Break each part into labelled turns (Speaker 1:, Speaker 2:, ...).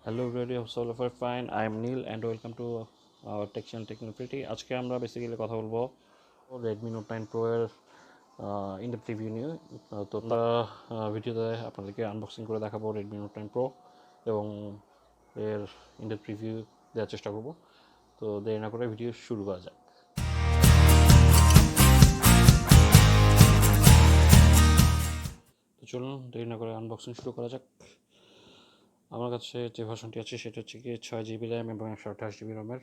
Speaker 1: Hello everybody, hope all of you are fine. I am Neil and welcome to our Tech Channel Technoprity. আজকে আমরা basically কথা বলবো Redmi Note 9 Pro এর in depth review নিয়ে। তো ভিডিওতে আপনাদেরকে আনবক্সিং করে দেখাবো Redmi Note 9 Pro এবং এর ইন ডেপথ রিভিউ দেওয়ার চেষ্টা করব। তো দেরি না করে ভিডিও শুরু করা যাক। তো চলুন দেরি না করে আনবক্সিং শুরু করা যাক। আমার কাছে যে ভার্সনটি আছে সেটা হচ্ছে কি 6GB র্যাম এবং 128GB রমের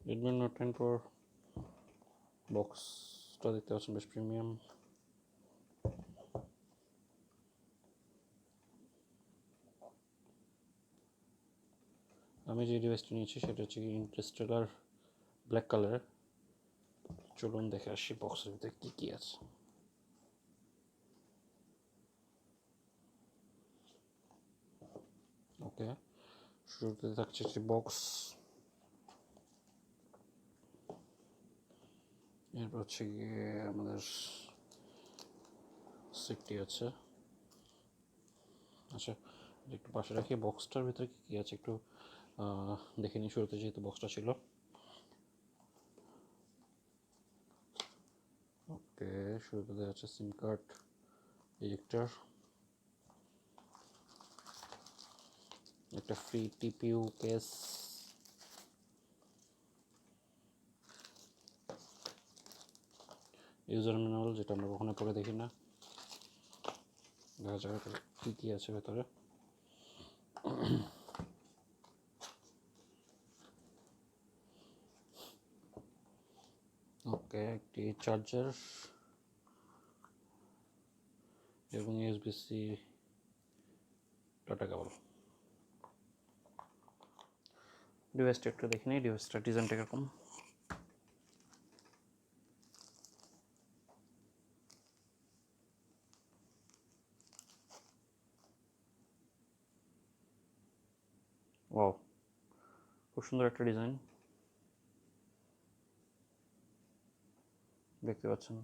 Speaker 1: Redmi Note 9 Pro বক্সটা দেখতে পাচ্ছেন, বেশ প্রিমিয়াম। আমি যে ডিভাইসটি নিয়েছি সেটা হচ্ছে ইন্টারস্টেলার ব্ল্যাক কালার। চলুন দেখে আসি বক্সের ভিতরে কী কী আছে। ওকে, শুরুতে থাকছে একটি বক্স, এরপর হচ্ছে গিয়ে আমাদের সেটটি আছে। আচ্ছা, একটু পাশে রাখি। বক্সটার ভিতরে কী কী আছে একটু দেখে নিই শুরুতে, যেহেতু বক্সটা ছিল। ওকে, শুরুতে দেখা যাচ্ছে সিম কার্ড, ইজেক্টর, একটা free TPU case, user manual যেটা আমরা কখনো পরে দেখি না। দেখা যাক কী কী আছে ভেতরে। ওকে, একটি চার্জার এবং USB-C ডাটা কেবল। ডিভাইসটা একটু দেখে নিই, ডিভাইসটার ডিজাইনটা কীরকম। ওয়াও, খুব সুন্দর একটা ডিজাইন দেখতে পাচ্ছেন।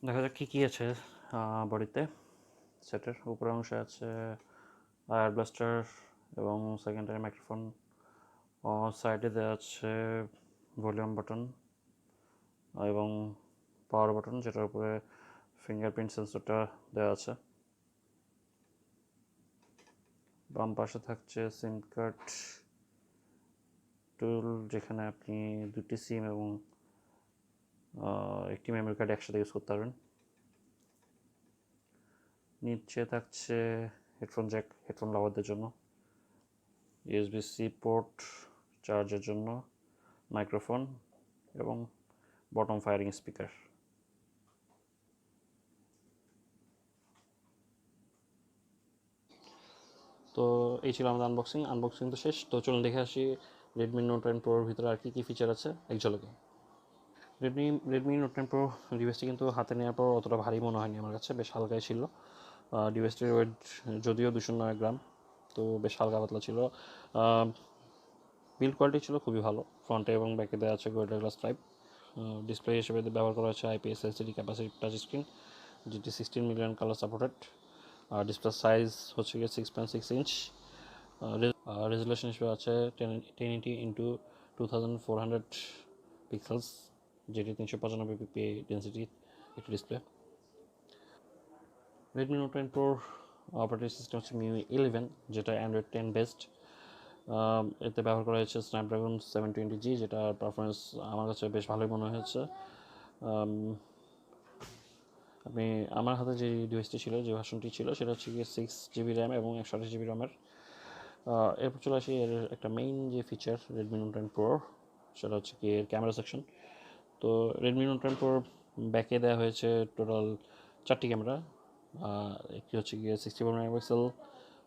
Speaker 1: দেখা যাক কী কী আছে বডিতে। সেটের উপরের অংশে আছে আয়ার ব্লাস্টার এবং সেকেন্ডারি মাইক্রোফোন। সাইডে দেওয়া আছে ভলিউম বাটন এবং পাওয়ার বাটন, যেটার উপরে ফিঙ্গারপ্রিন্ট সেন্সরটা দেওয়া আছে। বাম পাশে থাকছে সিম কার্ড টুল, যেখানে আপনি দুটি সিম এবং একটি মেমোরি কার্ড একসাথে ইউজ করতে পারবেন। নিচে থাকছে হেডফোন জ্যাক, হেডফোন লাভারদের জন্য, USB-C পোর্ট চার্জের জন্য, মাইক্রোফোন এবং বটম ফায়ারিং স্পিকার। তো এই ছিল আমাদের আনবক্সিং তো শেষ। তো চলুন দেখে আসি Redmi Note 9 Proর ভিতরে আর কী কী ফিচার আছে এক ঝলকে। Redmi Note 9 Pro ডিভাইসটি কিন্তু হাতে নেওয়ার পর অতটা ভারী মনে হয়নি আমার কাছে, বেশ হালকাই ছিল। ডিভাইসটির ওয়েট যদিও 209 গ্রাম, তো বেশ হালকা পাতলা ছিল। বিল্ড কোয়ালিটি ছিল খুবই ভালো। ফ্রন্টে এবং ব্যাকে দেওয়া আছে গোরিলা গ্লাস 5। ডিসপ্লে হিসেবে ব্যবহার করা হচ্ছে IPS LCD capacity touch screen, যেটি 16 মিলিয়ন কালার সাপোর্টেড। আর ডিসপ্লে সাইজ হচ্ছে গিয়ে 6.6 ইঞ্চ। রেজুলেশন হিসেবে আছে 1080 ইন্টু 2400 পিক্সেলস, যেটি 395 ppi ডেন্সিটি একটি display. Redmi Note 9 Pro operating system হচ্ছে MIUI 11, যেটা Android 10 বেসড। এতে ব্যবহার করা হয়েছে স্ন্যাপড্রাগন 720G, যেটার পারফরমেন্স আমার কাছে বেশ ভালোই মনে হয়েছে। আমার হাতে যে ডিভাইসটি ছিল, যে ভার্সনটি ছিল, সেটা হচ্ছে গিয়ে 6GB র্যাম এবং 128GB রমের। এরপর চলে আসি এর একটা মেইন যে ফিচার Redmi Note 9 Pro, সেটা হচ্ছে কি এর ক্যামেরা সেকশন। তো Redmi Note 9 Pro ব্যাকে দেওয়া হয়েছে টোটাল 4টি ক্যামেরা। একটি হচ্ছে গিয়ে 64 megapixel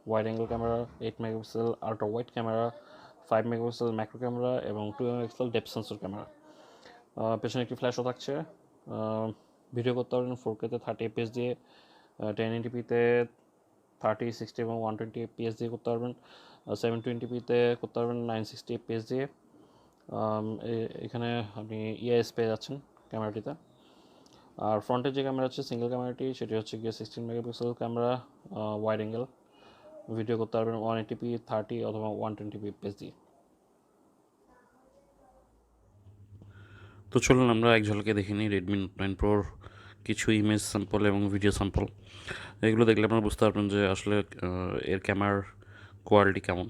Speaker 1: wide angle camera, 8 megapixel ultra wide camera, 5 megapixel macro camera এবং 2 মেগাপিক্সেল ডেপথ সেন্সর ক্যামেরা। পেছনে একটি ফ্ল্যাশও থাকছে। ভিডিও করতে পারবেন 4K-তে 30 fps দিয়ে, 1080p-তে 30, 60 এবং 120 fps দিয়ে করতে পারবেন, 720p-তে করতে পারবেন 960 fps দিয়ে। এখানে আপনি EIS পেয়ে যাচ্ছেন, ক্যামেরাটিতে। আর ফ্রন্টের যে ক্যামেরা হচ্ছে সিঙ্গেল ক্যামেরাটি, সেটি হচ্ছে গিয়ে 16 megapixel camera, wide angle, video করতে পারবেন 180p 30 অথবা 120p পেজ দিয়ে। তো চলুন আমরা এক ঝলকে দেখে নিই রেডমি নোট 9 প্রোর কিছু ইমেজ স্যাম্পল এবং ভিডিও স্যাম্পল। এগুলো দেখলে আপনারা বুঝতে পারবেন যে আসলে এর ক্যামেরার কোয়ালিটি কেমন।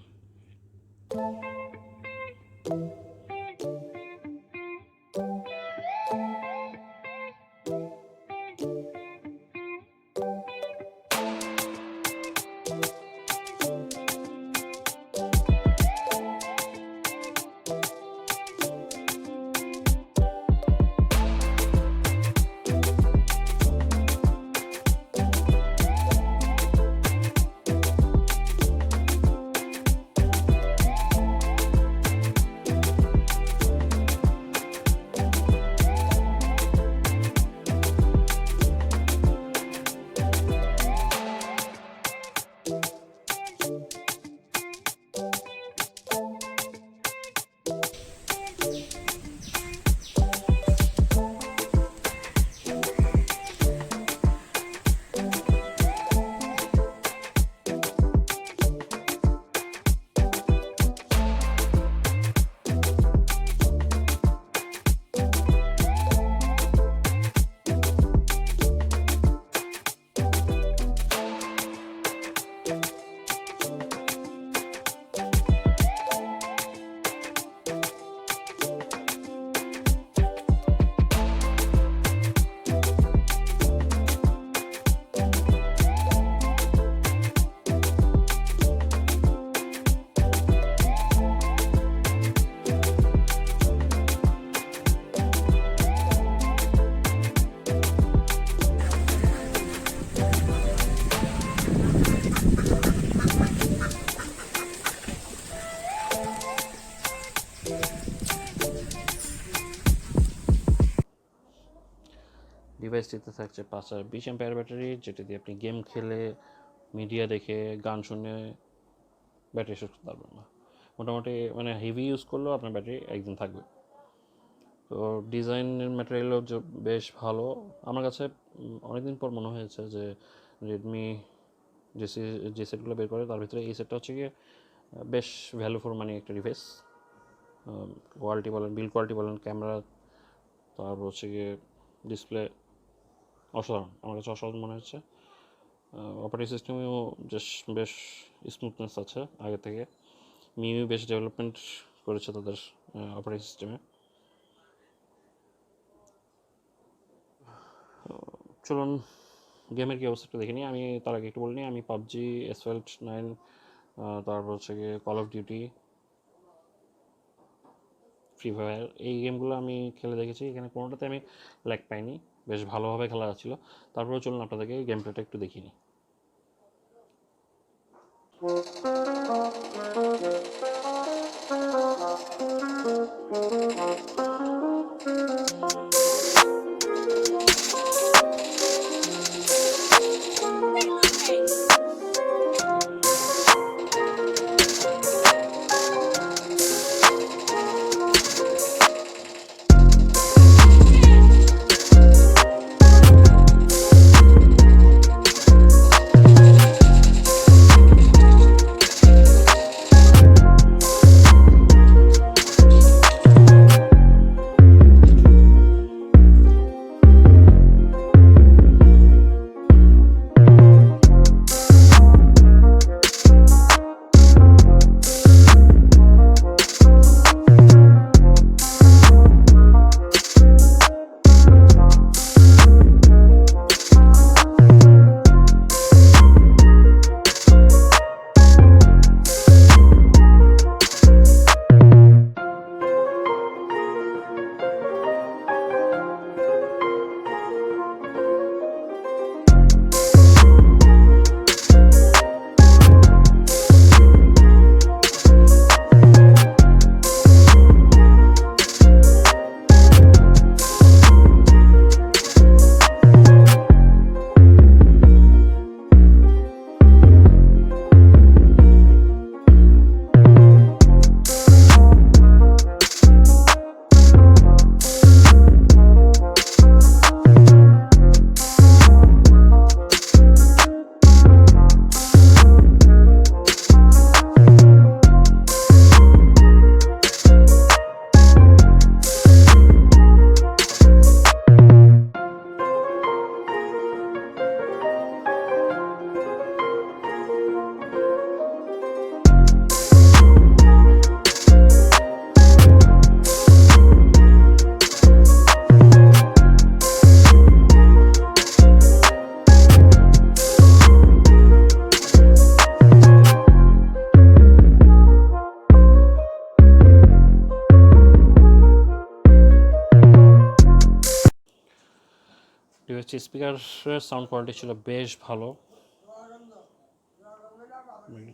Speaker 1: ডিভাইসটিতে থাকছে 5020 এমপিআর ব্যাটারি, যেটি দিয়ে আপনি গেম খেলে, মিডিয়া দেখে, গান শুনে ব্যাটারি শেষ করতে পারবেন না। মোটামুটি মানে হেভি ইউজ করলেও আপনার ব্যাটারি একদিন থাকবে। তো ডিজাইনের ম্যাটেরিয়ালও বেশ ভালো। আমার কাছে অনেকদিন পর মনে হয়েছে যে রেডমি যে সেটগুলো বের করে তার ভিতরে এই সেটটা হচ্ছে গিয়ে বেশ ভ্যালু ফর মানি একটা ডিভাইস। কোয়ালিটি বলেন, বিল্ড কোয়ালিটি বলেন, ক্যামেরা, তারপর হচ্ছে গিয়ে ডিসপ্লে অসাধারণ, আমার কাছে অসাধারণ মনে হচ্ছে। অপারেটিং সিস্টেমেও বেশ স্মুথনেস আছে আগে থেকে। মিমি বেশ ডেভেলপমেন্ট করেছে তাদের অপারেটিং সিস্টেমে। চলুন গেমের কী অবস্থাটা দেখে নিই। আমি তার আগে একটু বলিনি, আমি পাবজি, অ্যাসফল্ট 9, তারপর হচ্ছে গিয়ে call of duty, free fire, এই গেমগুলো আমি খেলে দেখেছি। এখানে কোনোটাতে আমি ল্যাগ পাইনি, বেশ ভালোভাবে খেলা যাচ্ছিল। তারপরে চলুন আপনাদেরকে গেম প্লেটা একটু দেখিয়ে নিই। ডিভাইসটি স্পিকারের সাউন্ড কোয়ালিটি ছিল বেশ ভালো,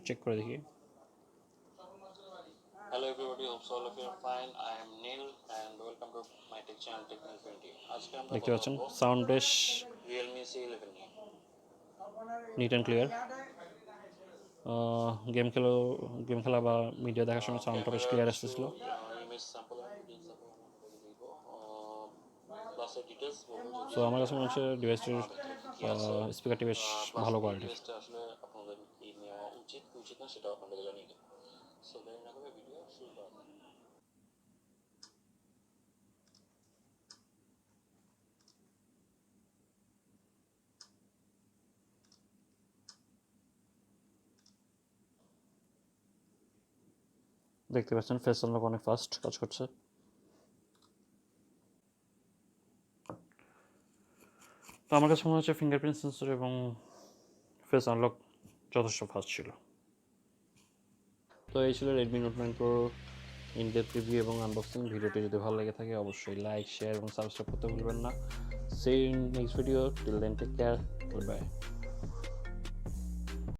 Speaker 1: চেক করে দেখি। Hello everybody, hope all of you are fine. I am Neil and welcome to my tech channel Technical 20. আজকে আমরা দেখতে পাচ্ছেন সাউন্ড বেশ Realme C11 নিয়ে নিট অ্যান্ড ক্লিয়ার। গেম খেলা বা মিডিয়া দেখার সময় সাউন্ডটা বেশ ক্লিয়ার আসতেছিল। সো আমার কাছে মনে হচ্ছে ডিভাইসটির স্পিকারটি বেশ ভালো কোয়ালিটির। আসলে আপনাদের কি নেওয়া উচিত উচিত না সেটা আপনাদের জানিয়ে দেব। সো দেরি না করে ভিডিও শুরু করা যাক। দেখতে পাচ্ছেন ফেস আনলক অনেক ফাস্ট কাজ করছে। তো আমার কাছে মনে হচ্ছে ফিঙ্গারপ্রিন্ট সেন্সর এবং ফেস আনলক যথেষ্ট ফাস্ট ছিল। তো এই ছিল Redmi note 9 pro in depth review এবং আনবক্সিং। ভিডিওটি যদি ভালো লেগে থাকে অবশ্যই লাইক, শেয়ার এবং সাবস্ক্রাইব করতে ভুলবেন না। See you in next video. Till then take care, by.